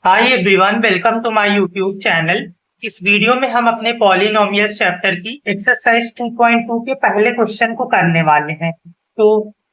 Hi everyone, welcome to my YouTube channel. इस video में हम अपने पॉलिनोमियल्स चैप्टर की एक्सरसाइज 2.2 के पहले क्वेश्चन को करने वाले हैं। तो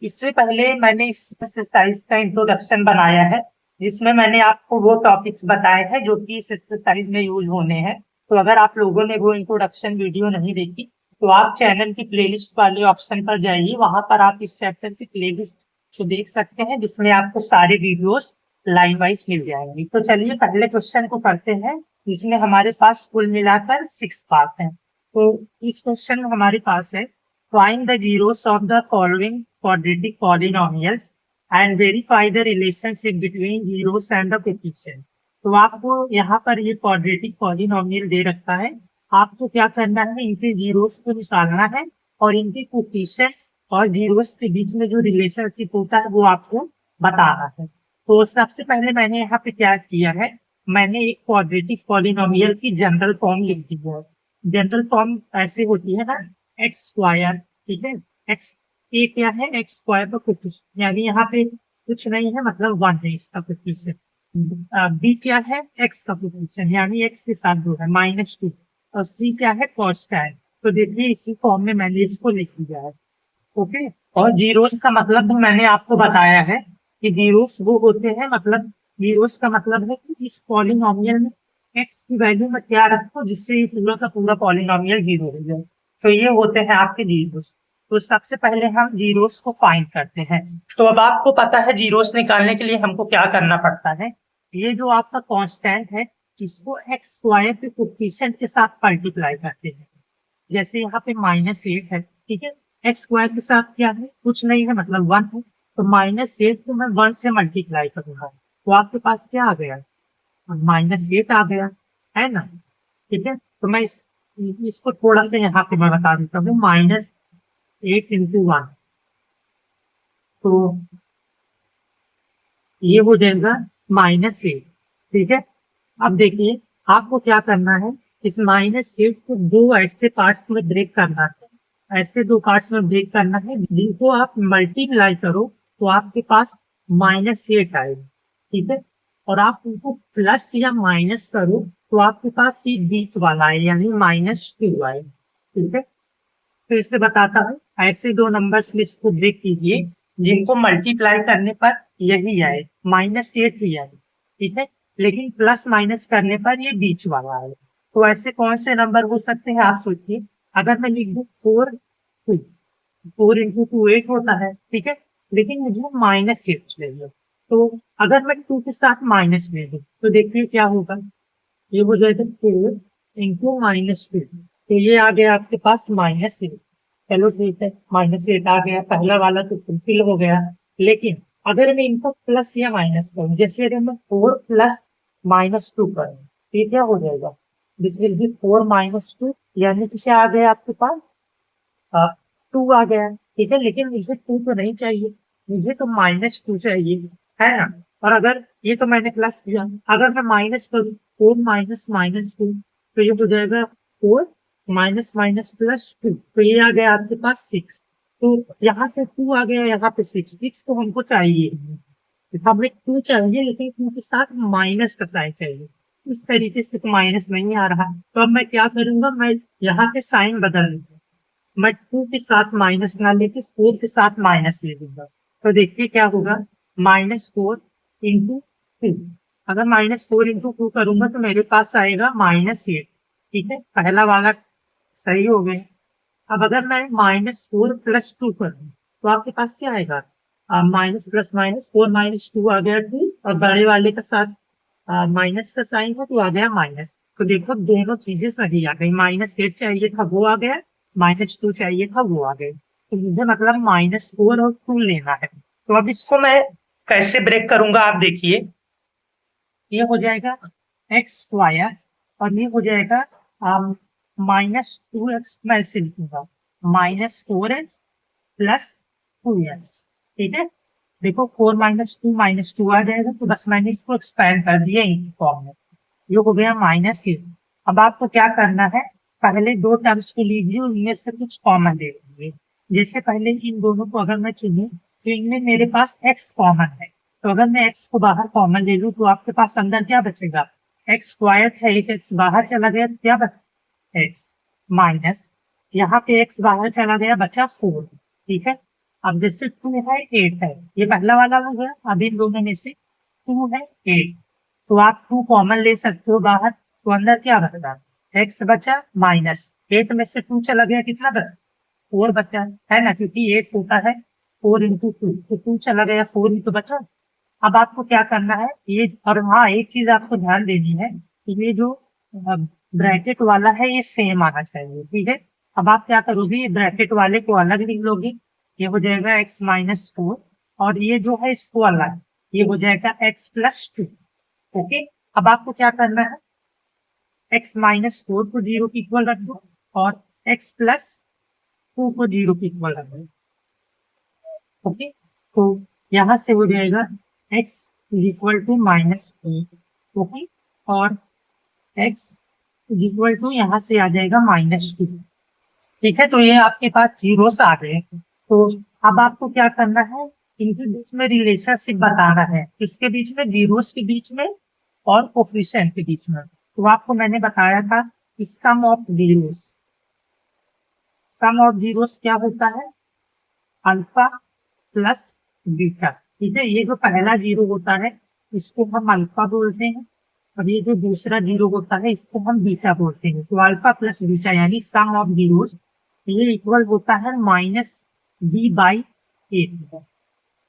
इससे पहले मैंने इस एक्सरसाइज का इंट्रोडक्शन बनाया है, जिसमें मैंने आपको वो टॉपिक्स बताए हैं जो कि इस एक्सरसाइज में यूज होने हैं। तो अगर आप लोगों ने वो इंट्रोडक्शन वीडियो नहीं देखी तो आप चैनल की प्लेलिस्ट वाले ऑप्शन पर जाइए, वहां पर आप इस चैप्टर की प्लेलिस्ट को देख सकते हैं, जिसमें आपको सारे वीडियोस लाइन वाइज मिल जाएंगी। तो चलिए पहले क्वेश्चन को करते हैं, जिसमें हमारे पास कुल मिलाकर 6 पार्ट हैं। तो इस क्वेश्चन में हमारे पास है, find the zeros of the following quadratic polynomials and verify the relationship between zeros and the coefficient. तो आपको यहाँ पर ये क्वाड्रेटिक पॉलिनोमियल दे रखा है, आपको क्या करना है, इनके जीरोस को निकालना है और इनके कोएफिशिएंट्स और जीरोस के बीच में जो रिलेशनशिप होता है वो आपको बताना है। तो सबसे पहले मैंने यहाँ पे क्या किया है, मैंने एक क्वाड्रेटिक पॉलिनोमियल की जनरल फॉर्म लिख दी है। जनरल फॉर्म ऐसे होती है ना, एक्स स्क्वायर, ठीक है, एक्स ए क्या है, एक्स स्क्वायर का कोएफिशिएंट, यानी यहाँ पे कुछ नहीं है, मतलब 1 है इसका कोएफिशिएंट। बी क्या है, एक्स का कोएफिशिएंट, यानी एक्स के साथ 2 है, -2। और सी क्या है, कॉन्स्टेंट। तो देखिए इसी फॉर्म में मैंने इसको लिख दिया है। ओके। और जीरोस का मतलब भी मैंने आपको बताया है कि जीरोस वो होते हैं, मतलब जीरोस का मतलब है कि इस पॉलिनोमियल में एक्स की वैल्यू में क्या रखो जिससे ये पूरा का पूरा पॉलिनोमियल जीरो हो जाए। तो ये होते हैं आपके जीरोस। तो सबसे पहले हम जीरोस को फाइंड करते हैं। तो अब आपको पता है जीरोस निकालने के लिए हमको क्या करना पड़ता है। ये जो आपका कांस्टेंट है, इसको एक्स स्क्वायर के कोएफिशिएंट के साथ मल्टीप्लाई करते हैं। जैसे यहाँ पे -8 है, ठीक है, एक्स स्क्वायर के साथ क्या है, कुछ नहीं है, मतलब 1 है। तो -8 को मैं 1 से मल्टीप्लाई करूंगा, तो आपके पास क्या आ गया, -8 आ गया, है ना। ठीक है, तो मैं इसको थोड़ा सा यहाँ पे मैं बता देता हूँ, -8 इंटू 1, तो ये हो जाएगा -8। ठीक है, अब देखिए आपको क्या करना है, इस -8 को दो ऐसे पार्ट्स में ब्रेक करना है, ऐसे दो पार्ट्स में ब्रेक करना है जिनको आप मल्टीप्लाई करो तो आपके पास -8 आएगा। ठीक है, और आप उनको प्लस या माइनस करो तो आपके पास ये बीच वाला है, यानी -2 आए। ठीक है, फिर से बताता हूँ, ऐसे दो नंबर्स लिस्ट को ब्रेक कीजिए जिनको मल्टीप्लाई करने पर यही आए, -8 ही आए। ठीक है, लेकिन प्लस माइनस करने पर ये बीच वाला आए। तो ऐसे कौन से नंबर हो सकते हैं आप सोचिए। अगर मैं लिख दूं 4, 4 इंटू 2 8 होता है, ठीक है, लेकिन मुझे -8 चाहिए। तो अगर मैं 2 के साथ माइनस ले लूं तो देखिए क्या होगा, ये हो जाएगा 4 इंटू -2। तो ये आ गया आपके पास -8। चलो ठीक है, -8 आ गया, पहला वाला तो फुलफिल हो गया। लेकिन अगर मैं इनको प्लस या माइनस करूं, जैसे अगर मैं 4 प्लस -2 करूं, तो ये क्या हो जाएगा, दिस विल बी 4 -2, यानी कि क्या आ गया आपके पास, 2 आ गया। ठीक है, लेकिन मुझे 2 तो नहीं चाहिए, मुझे तो -2 चाहिए, है ना। और अगर ये तो मैंने प्लस किया, अगर मैं माइनस करूँ 4 माइनस -2, तो ये हो जाएगा 4 माइनस माइनस प्लस 2, तो ये आ गया आपके पास 6। तो यहाँ पे 2 आ गया, यहाँ पे 6 तो हमको चाहिए, हमें 2 चाहिए लेकिन 2 के साथ माइनस का साइन चाहिए। इस तरीके से तो माइनस नहीं आ रहा, तो अब मैं क्या करूंगा, मैं यहाँ पे साइन बदल दूंगा, मैं 2 के साथ माइनस ना लेके 4 के साथ माइनस ले लूंगा। तो देखिए क्या होगा, -4 इंटू 2। अगर -4 इंटू 2 करूंगा तो मेरे पास आएगा -8। ठीक है, पहला वाला सही हो गया। अब अगर मैं -4 प्लस 2 करूँ तो आपके पास क्या आएगा, माइनस प्लस माइनस, 4 -2 आ गया 2, और बड़े वाले के साथ माइनस का साइन है तो आ गया माइनस। तो देखो दोनों चीजें सही आ गई, -8 चाहिए था वो आ गया, -2 चाहिए था वो आ गए। तो मुझे मतलब -4 और 2 लेना है। तो अब इसको मैं कैसे ब्रेक करूंगा, आप देखिए, ये हो जाएगा एक्स स्क्वायर और ये हो जाएगा -2x, मैं ऐसे लिखूंगा -4x प्लस 2x। ठीक है, देखो 4 -2 आ जाएगा, तो बस मैंने इसको एक्सपेंड कर दिया इन फॉर्म में, ये हो गया -8। अब आपको क्या करना है, पहले दो टर्म्स को लीजिए, उनमें से कुछ कॉमन ले लीजिए। जैसे पहले इन दोनों को अगर मैं चुनूं तो इनमें मेरे पास x कॉमन है, तो अगर मैं x को बाहर कॉमन ले लूँ तो आपके पास अंदर क्या बचेगा, एक्स स्क्वायर है, एक x बाहर चला गया तो क्या बचा, x माइनस यहाँ पे x बाहर चला गया बचा 4। ठीक है, अब जैसे 2 है 8 है, ये पहला वाला हो गया, अब इन दोनों में से 2 है 8, तो आप 2 कॉमन ले सकते हो बाहर, तो अंदर क्या बचा, x बचा माइनस 8 में से 2 चला गया, कितना बचा 4 बचा है ना, क्योंकि 8 होता है 4 इंटू 2, तो 2 चला गया 4 ही तो बचा। अब आपको क्या करना है ये, और हाँ एक चीज आपको ध्यान देनी है, ये जो ब्रैकेट वाला है ये सेम आना चाहिए। ठीक है, अब आप क्या करोगे, ब्रैकेट वाले को अलग लिख लोगे, ये हो जाएगा x माइनस 4, और ये जो है इसको अलग, ये हो जाएगा x प्लस 2। ओके, अब आपको क्या करना है, x माइनस 4 को 0 के इक्वल रख दो और x प्लस 2 को 0 के इक्वल रख दो। ओके, तो यहाँ से हो जाएगा x equal to minus 2। Okay, और x इक्वल टू यहाँ से आ जाएगा माइनस 2। ठीक है, तो ये आपके पास जीरोस आ गए। तो अब आपको क्या करना है, इनके बीच में रिलेशनशिप बताना है, किसके बीच में, जीरोस के बीच में और कोफिशिएंट के बीच में। तो आपको मैंने बताया था कि sum of zeros, sum of zeros क्या होता है, अल्फा प्लस बीटा। ठीक है, ये जो पहला जीरो होता है इसको हम अल्फा बोलते हैं, और ये जो दूसरा जीरो होता है इसको हम बीटा बोलते हैं। तो अल्फा प्लस बीटा यानी सम ऑफ जीरोस, ये इक्वल होता है माइनस बी बाई 8।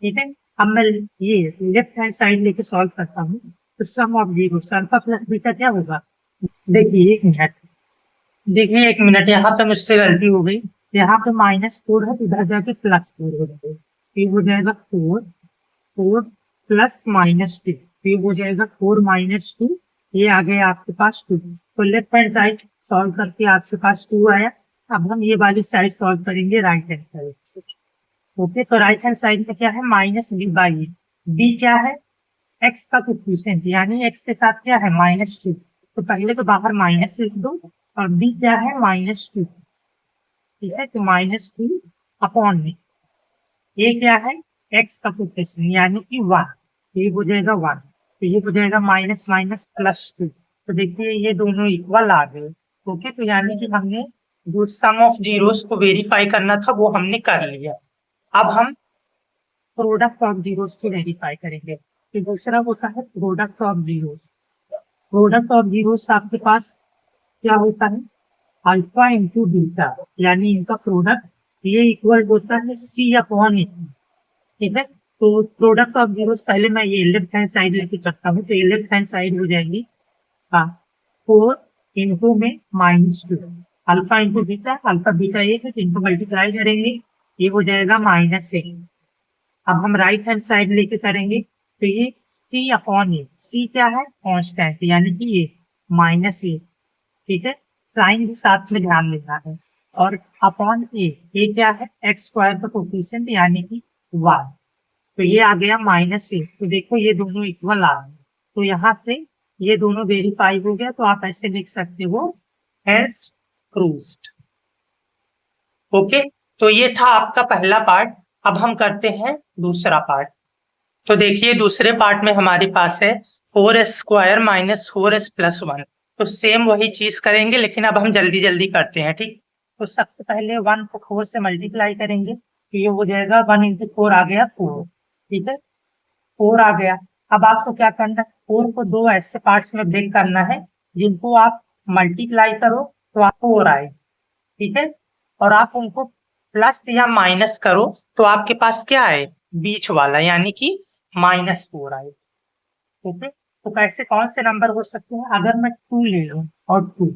ठीक है, अब मैं ये लेफ्ट हैंड साइड लेके सॉल्व करता हूँ, तो sum of zeros alpha plus beta क्या होगा, देखिए एक मिनट, देखिए एक मिनट, यहाँ पे मुझसे गलती हो गई, यहाँ पे -4 है तो इधर जाके +4 हो जाएगा, ये हो जाएगा 4 प्लस -2, ये हो जाएगा 4 -2, ये आ गया आपके पास 2। तो लेफ्ट हैंड साइड सॉल्व करके आपके पास 2 आया। अब हम ये वाली साइड सॉल्व करेंगे राइट हैंड साइड। ओके, तो राइट हैंड साइड में क्या है, -b/8, b क्या है, x का कोफिशिएंट यानी x के साथ क्या है -2, तो पहले तो बाहर माइनस लिख दो, और b क्या है -2। ठीक है, तो -2 अपॉन में ये क्या है, x का कोफिशिएंट यानी कि 1, ये हो जाएगा 1, तो ये हो जाएगा माइनस माइनस +2। तो देखिए ये दोनों इक्वल आ गए। ओके, तो यानी कि हमने जो सम ऑफ जीरोस को वेरीफाई करना था वो हमने कर लिया। अब हम प्रोडक्ट ऑफ जीरोस को वेरीफाई करेंगे। तो दूसरा होता है product of zeros. Product of zeros आपके पास क्या होता है, अल्फा इंटू बीटा, यानी इनका प्रोडक्ट, ये इक्वल होता है सी अपॉन ए। ठीक है, तो प्रोडक्ट ऑफ जीरोस पहले मैं ये लेफ्ट हैंड साइड लेके चलता हूँ, तो ये लेफ्ट हैंड साइड हो जाएगी 4 इंटू में -2, alpha into beta, alpha beta एक है तो इनको मल्टीप्लाई करेंगे, ये हो जाएगा -1। अब हम राइट हैंड साइड लेके करेंगे, तो ये सी अपॉन ए, सी क्या है कांस्टेंट यानी कि ये -a। ठीक है, साइन भी साथ में ध्यान देना है, और अपॉन ए क्या है एक्स स्क्वायर का कोफिशिएंट यानी कि 1, तो ये आ गया -a। तो देखो ये दोनों इक्वल आ गए, तो यहाँ से ये दोनों वेरीफाई हो गया, तो आप ऐसे लिख सकते हो एज प्रूव्ड। ओके, तो ये था आपका पहला पार्ट। अब हम करते हैं दूसरा पार्ट। तो देखिए दूसरे पार्ट में हमारे पास है 4s² - 4s + 1। तो सेम वही चीज करेंगे, लेकिन अब हम जल्दी जल्दी करते हैं। ठीक, तो सबसे पहले 1 को 4 से मल्टीप्लाई करेंगे, तो ये हो जाएगा 1 इंटू 4 आ गया 4। ठीक है, 4 आ गया। अब आपको क्या करना है, 4 को 2 ऐसे पार्ट्स में ब्रेक करना है जिनको आप मल्टीप्लाई करो तो आपको 4 आए। ठीक है, और आप उनको प्लस या माइनस करो तो आपके पास क्या आए, बीच वाला यानी कि -4 आए। ठीक है, तो कैसे कौन से नंबर हो सकते हैं, अगर मैं 2 ले लूं और 2,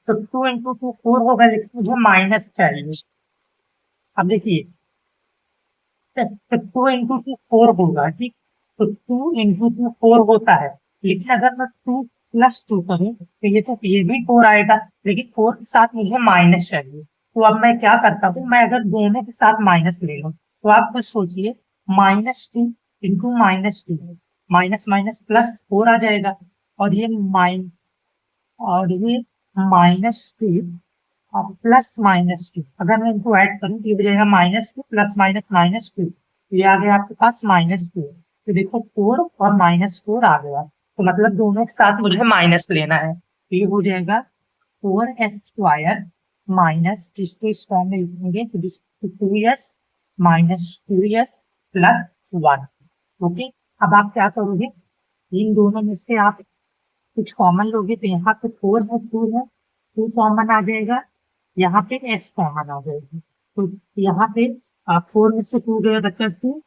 तो 2 इंटू 2 4 होगा, लेकिन मुझे माइनस चाहिए। अब देखिए, तो 2 इंटू 2 4 होगा, ठीक, तो 2 इंटू 2 4 होता है, लेकिन अगर मैं 2 + 2 करूं तो ये भी 4 आएगा, लेकिन 4 के साथ मुझे माइनस चाहिए। तो अब मैं क्या करता हूँ, मैं अगर दोनों के साथ माइनस ले लूं, तो आप कुछ सोचिए, -2 इंटू -2, माइनस माइनस +4 आ जाएगा, और ये -2 और +-2, अगर मैं इनको ऐड करूं तो ये हो जाएगा -2 + -2, ये आ गया आपके पास -2। तो देखो 4 और -4 आ गया, तो मतलब दोनों के साथ मुझे माइनस लेना है, तो ये हो जाएगा 4s² माइनस, जिसको इस फॉर्म में लिखेंगे तो 2s minus 2s plus 1। Okay, अब आप क्या करोगे, इन दोनों में से आप कुछ कॉमन लोगे, तो यहाँ पे 4 है, 2 है, 2 कॉमन आ जाएगा, यहाँ पे s कॉमन आ जाएगी, तो यहाँ पे 4 में से 2 गया, बचा 2,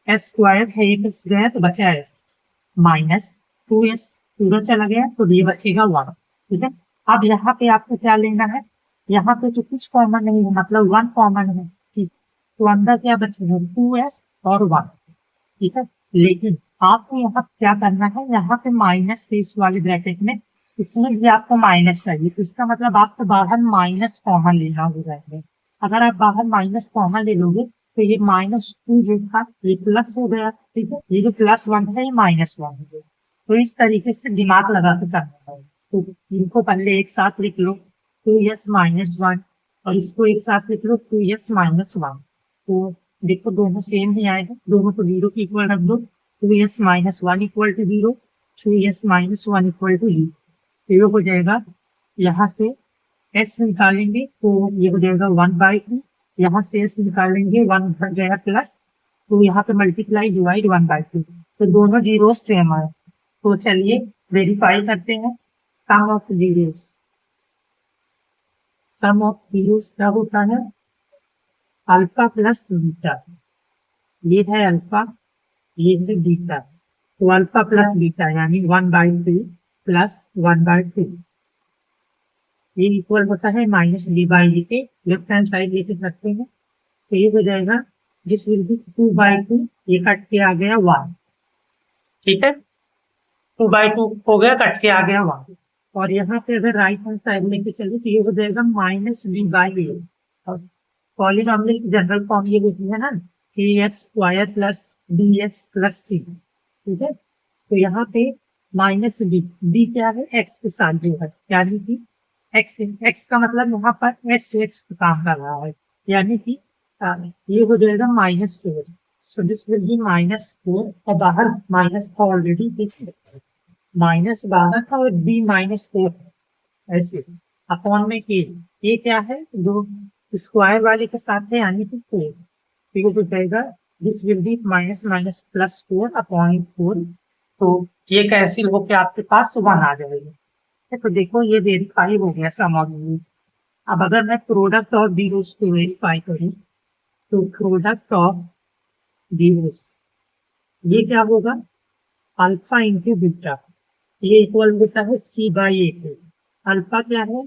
s² है, एक s गया तो बचा s माइनस 2s, पूरा चला गया तो ये बचेगा 1। ठीक है, अब यहाँ पे आपको क्या लेना है, यहाँ पे तो कुछ कॉमन नहीं है, मतलब 1 कॉमन है। ठीक, तो अंदर क्या बचेगा, 2s और 1। ठीक है, लेकिन आपको यहाँ क्या करना है, यहाँ पे माइनस है इस वाले ब्रैकेट में, इसमें भी आपको माइनस चाहिए, तो इसका मतलब आपको बाहर माइनस कॉमन लेना होगा इसमें। अगर आप बाहर माइनस कॉमन ले लोगे तो ये -2 जो था ये प्लस हो गया। ठीक है, ये जो +1 है ये -1 हो गया। तो इस तरीके से दिमाग लगा के करना है, तो इनको पहले एक साथ लिख लो 2s -1, और इसको एक साथ लिख लो 2s -1। तो देखो दोनों सेम ही आएगा, दोनों को 0 के इक्वल रख दो, 2s -1 equal to 0, 2s -1 equal to 0। तो ये हो जाएगा, यहाँ से s निकालेंगे तो ये हो जाएगा 1/2, यहाँ से s निकालेंगे 1 भर गया प्लस, तो यहाँ पे मल्टीप्लाई डिवाइड 1/2, तो दोनों जीरो सेम है। तो चलिए वेरीफाई करते हैं, sum of zeros, sum of zeros क्या होता है, अल्फा प्लस बीटा, ये है अल्फा, ये है बीटा, तो अल्फा प्लस बीटा यानी 1/2 प्लस 1/2, ये इक्वल होता है -b/d के, लेफ्ट हैंड साइड लेके सकते हैं, तो ये हो जाएगा दिस विल बी 2/2, ये कट के आ गया 1। ठीक है, 2/2 हो गया, कट के आ गया 1, और यहाँ पे अगर राइट हैंड साइड लेके चले तो ये हो जाएगा -b/a, और पॉलीनॉमियल की जनरल फॉर्म ये होती है ना, ax² plus bx plus c। ठीक है, तो यहाँ पे -b क्या है, x के साथ जो है, यानी कि x का मतलब यहाँ पर x काम कर रहा है, यानी कि ये हो जाएगा -4, सो दिस विल बी -4, और बाहर माइनस था ऑलरेडी, ठीक है, माइनस बाहर था और b -4 ऐसे, अपॉन में ये क्या है, जो स्क्वायर वाले के साथ है, यानी कि 4, तो ये हो जाएगा दिस विल बी -+4 अपॉन 4, तो ये कैंसिल होके आपके पास 1 आ जाएगा। तो देखो ये वेरीफाई हो गया सम ऑफ जीरोस। अब अगर मैं प्रोडक्ट ऑफ जीरोस को वेरीफाई करूं, तो प्रोडक्ट ऑफ जीरोस ये क्या होगा, अल्फा इंटू बीटा, ये इक्वल होता है c/a को, अल्फा क्या है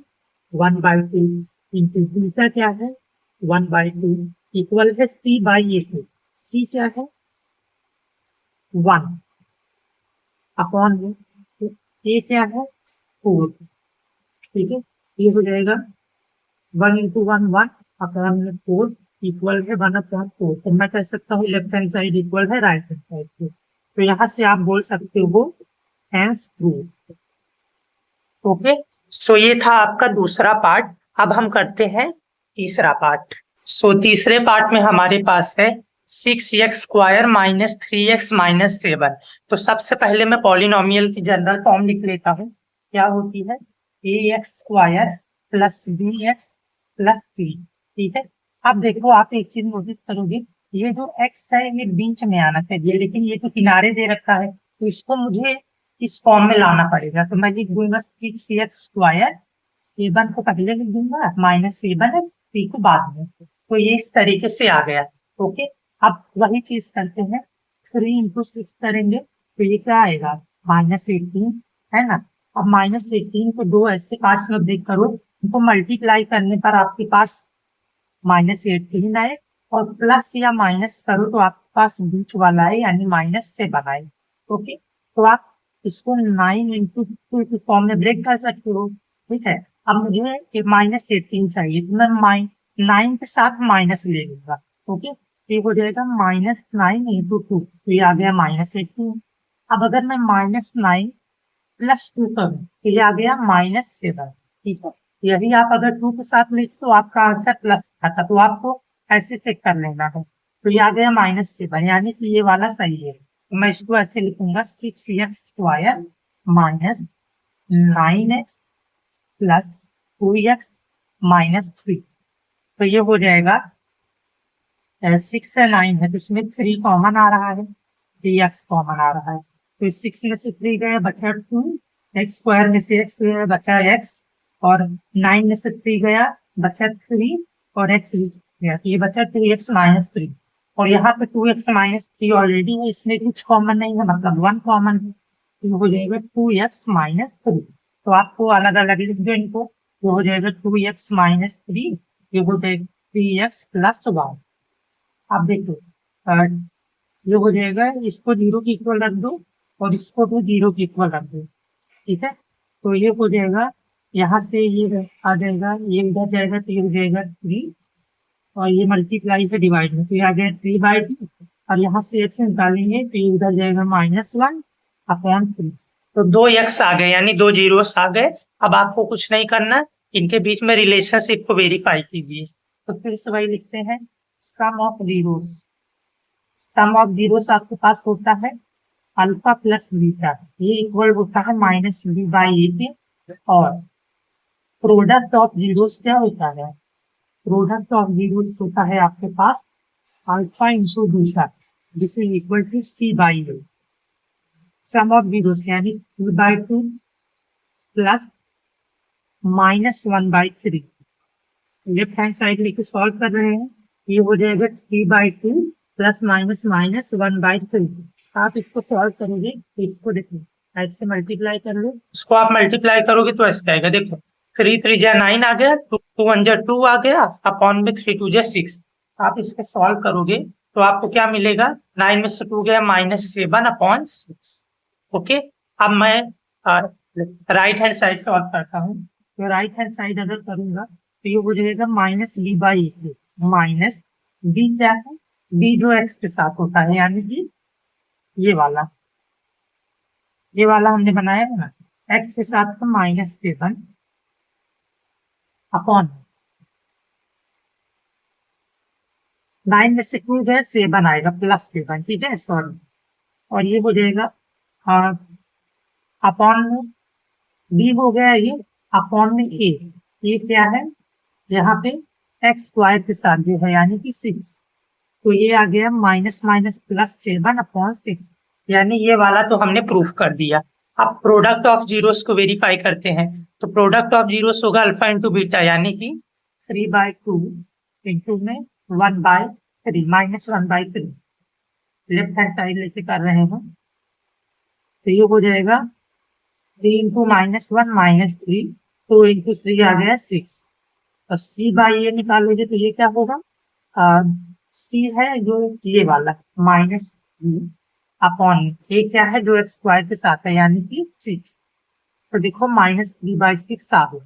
1/2 इंटू बीटा क्या है 1/2, इक्वल है c/a को, c क्या है 1 अपॉन में, तो a क्या है 4। ठीक है, ये हो जाएगा 1 इंटू 1 1 अपॉन में 4 इक्वल है 1/4, तो मैं कह सकता हूँ लेफ्ट हैंड साइड इक्वल है राइट हैंड साइड के, तो यहाँ से आप बोल सकते हो हैंस प्रूफ। ओके, सो ये था आपका दूसरा पार्ट। अब हम करते हैं तीसरा पार्ट। सो तीसरे पार्ट में हमारे पास है 6x² माइनस 3x माइनस 7। तो सबसे पहले मैं पॉलिनोमियल की जनरल फॉर्म लिख लेता हूँ, क्या होती है ax² plus bx plus c। ठीक है, अब देखो आप एक चीज नोटिस करोगे, ये जो x है ये बीच में आना चाहिए, लेकिन ये तो किनारे दे रखा है, तो इसको मुझे इस फॉर्म में लाना पड़ेगा, तो मैं लिख दूंगा 6x², 7 को पहले लिख दूंगा -7 है, c को बाद में, तो ये इस तरीके से आ गया। ओके, अब वही चीज करते हैं, 3 इंटू 6 करेंगे तो ये क्या आएगा -18, है ना। अब -18 को दो ऐसे पार्ट्स में ब्रेक करो, इनको मल्टीप्लाई करने पर आपके पास -18 आए, और प्लस या माइनस करो तो आपके पास बीच वाला है यानी -7 आए। ओके, तो आप इसको 9 इंटू 2 के फॉर्म में ब्रेक कर सकते हो। ठीक है, अब मुझे -18 चाहिए, तो मैं 9 के साथ माइनस ले लूंगा। ओके, ये हो जाएगा -9 इंटू 2, तो ये आ गया -18। अब अगर मैं -9 प्लस 2 करूं तो ये आ गया -7। ठीक है, यही आप अगर 2 के साथ लिख तो आपका आंसर प्लस आता, तो आपको ऐसे चेक कर लेना है, तो ये आ गया -7, यानी कि ये वाला सही है। मैं इसको ऐसे लिखूंगा 6x² minus 9x plus 2x minus 3। तो ये हो जाएगा 6 से 9 है तो इसमें 3 कॉमन आ रहा है, 3x कॉमन आ रहा है, तो 6 में से 3 गया बचा 2, x² में से x गया बचा x, और 9 में से 3 गया बचा 3, और x गया तो ये बचा 2x माइनस 3। और यहाँ पे 2x माइनस 3 ऑलरेडी है, इसमें कुछ कॉमन नहीं है, मतलब 1 कॉमन है, तो ये हो जाएगा 2x माइनस 3। तो आपको अलग अलग लिख दो इनको, ये हो जाएगा 2x माइनस 3, ये हो जाएगा 3x प्लस 1। आप देखो ये हो जाएगा, इसको 0 के इक्वल रख दो और इसको भी 0 के इक्वल रख दो, ठीक है। तो ये हो जाएगा, यहाँ से ये आ जाएगा, ये इधर जाएगा तो ये हो जाएगा 3, और ये मल्टीप्लाई पे डिवाइड में तो ये आ गया 3/2, और यहाँ से x निकालेंगे तो ये उधर जाएगा -1/3। तो 2x आ गए, यानी 2 जीरोस आ गए। अब आपको कुछ नहीं करना, इनके बीच में रिलेशनशिप को वेरीफाई कीजिए। तो फिर से वही लिखते हैं, sum of zeros. Sum of zeros आपके पास होता है अल्फा प्लस बीटा, ये इक्वल होता है -b/a के, और प्रोडक्ट ऑफ जीरोस क्या होता है, प्रोडक्ट ऑफ जीरोस होता है आपके पास alpha into beta, this is equal to c/a। Sum of zeros यानी 2/2 प्लस -1/3। लेफ्ट हैंड साइड लेके सॉल्व कर रहे हैं, ये हो जाएगा 3/2 प्लस माइनस माइनस 1/3। आप इसको सॉल्व करोगे तो इसको देखो ऐसे मल्टीप्लाई कर लो, इसको आप मल्टीप्लाई करोगे तो ऐसे आएगा, देखो 3 3 जा 9 आ गया, 2 1 जा 2 आ गया, अपॉन में 3 2 जा 6। आप इसको सॉल्व करोगे तो आपको क्या मिलेगा, 9 में से 2 गया -7/6। ओके, अब मैं राइट हैंड साइड सॉल्व करता हूँ। तो राइट हैंड साइड अगर करूंगा तो ये हो जाएगा -b/a। माइनस b क्या है, b जो x के साथ होता है, यानी कि ये वाला हमने बनाया है ना, x के साथ का -7 अपॉन 9 में से 2 गए 7 आएगा +7, ठीक है, सॉरी। और ये हो जाएगा अपॉन में b हो गया, ये अपॉन में a, ये क्या है, यहाँ पे x² के साथ जो है यानी कि 6, तो ये आ गया -+7/6, यानी ये वाला तो हमने प्रूफ कर दिया। अब प्रोडक्ट ऑफ जीरोस को वेरीफाई करते हैं, तो प्रोडक्ट ऑफ जीरोस होगा अल्फा इंटू बीटा, यानी कि 3/2 इंटू में 1/3 -1/3। लेफ्ट हैंड साइड लेके कर रहे हैं, तो ये हो जाएगा 3 इंटू -1 -3, 2 इंटू 3 आ गया 6, और c/a निकालोगे तो ये क्या होगा, c है जो ये वाला माइनस अपॉन a क्या है जो x² के साथ है यानी कि 6, तो देखो -3/6 आ गया।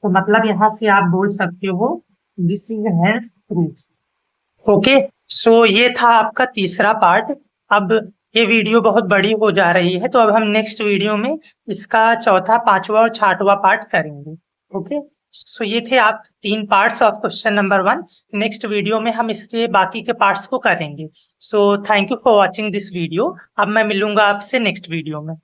तो मतलब यहाँ से आप बोल सकते हो दिस इज हेल्स प्रूफ। ओके, सो ये था आपका तीसरा पार्ट। अब ये वीडियो बहुत बड़ी हो जा रही है, तो अब हम नेक्स्ट वीडियो में इसका चौथा, पांचवा और छठवां पार्ट करेंगे। ओके, सो ये थे आप 3 parts of question number 1। Next video में हम इसके बाकी के पार्ट्स को करेंगे। So thank you for watching this video. अब मैं मिलूंगा आपसे नेक्स्ट वीडियो में।